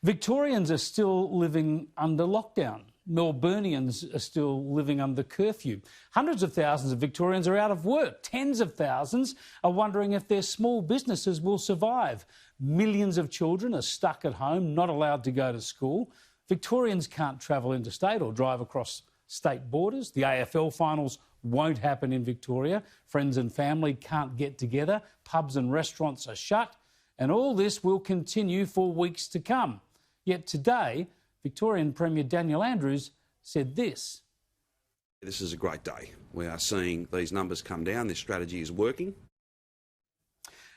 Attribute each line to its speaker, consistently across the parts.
Speaker 1: Victorians are still living under lockdown. Melburnians are still living under curfew. Hundreds of thousands of Victorians are out of work. Tens of thousands are wondering if their small businesses will survive. Millions of children are stuck at home, not allowed to go to school. Victorians can't travel interstate or drive across state borders. The AFL finals won't happen in Victoria. Friends and family can't get together. Pubs and restaurants are shut. And all this will continue for weeks to come. Yet today, Victorian Premier Daniel Andrews said this.
Speaker 2: This is a great day. We are seeing these numbers come down. This strategy is working.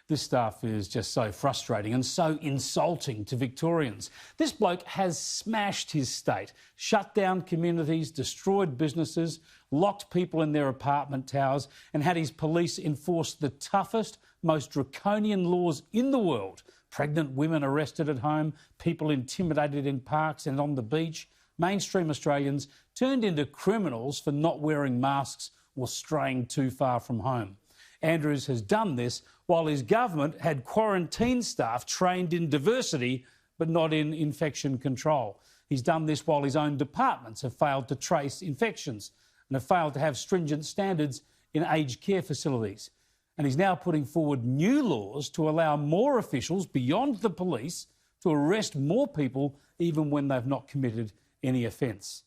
Speaker 1: This stuff is just so frustrating and so insulting to Victorians. This bloke has smashed his state, shut down communities, destroyed businesses, locked people in their apartment towers and had his police enforce the toughest, most draconian laws in the world. Pregnant women arrested at home, people intimidated in parks and on the beach. Mainstream Australians turned into criminals for not wearing masks or straying too far from home. Andrews has done this while his government had quarantine staff trained in diversity but not in infection control. He's done this while his own departments have failed to trace infections and have failed to have stringent standards in aged care facilities. And he's now putting forward new laws to allow more officials beyond the police to arrest more people even when they've not committed any offence.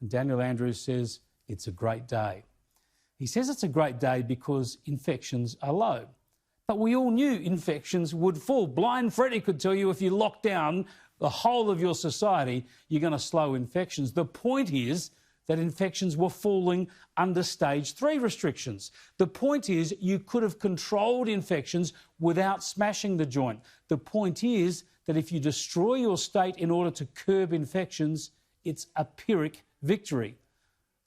Speaker 1: And Daniel Andrews says it's a great day. He says it's a great day because infections are low. But we all knew infections would fall. Blind Freddie could tell you if you lock down the whole of your society, you're going to slow infections. The point is that infections were falling under stage 3 restrictions. The point is you could have controlled infections without smashing the joint. The point is that if you destroy your state in order to curb infections, it's a pyrrhic victory.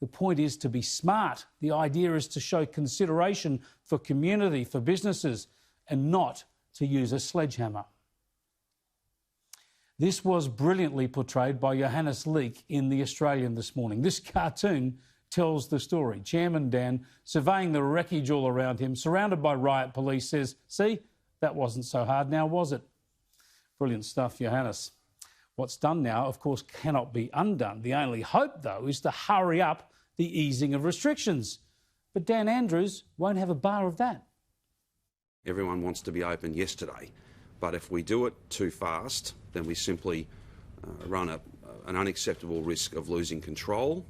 Speaker 1: The point is to be smart. The idea is to show consideration for community, for businesses, and not to use a sledgehammer. This was brilliantly portrayed by Johannes Leek in The Australian this morning. This cartoon tells the story. Chairman Dan, surveying the wreckage all around him, surrounded by riot police, says, "See, that wasn't so hard now, was it?" Brilliant stuff, Johannes. What's done now, of course, cannot be undone. The only hope, though, is to hurry up the easing of restrictions. But Dan Andrews won't have a bar of that.
Speaker 2: Everyone wants to be open yesterday, but if we do it too fast, then we simply run an unacceptable risk of losing control,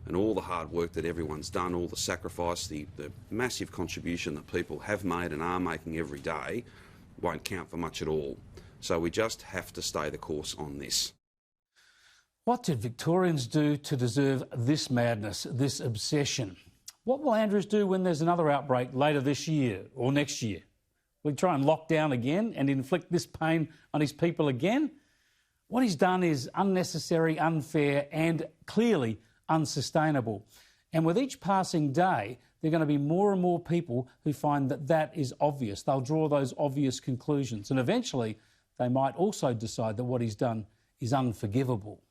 Speaker 2: and all the hard work that everyone's done, all the sacrifice, the massive contribution that people have made and are making every day won't count for much at all. So we just have to stay the course on this.
Speaker 1: What did Victorians do to deserve this madness, this obsession? What will Andrews do when there's another outbreak later this year or next year? Will he try and lock down again and inflict this pain on his people again? What he's done is unnecessary, unfair and clearly unsustainable. And with each passing day, there are going to be more and more people who find that that is obvious. They'll draw those obvious conclusions. And eventually, they might also decide that what he's done is unforgivable.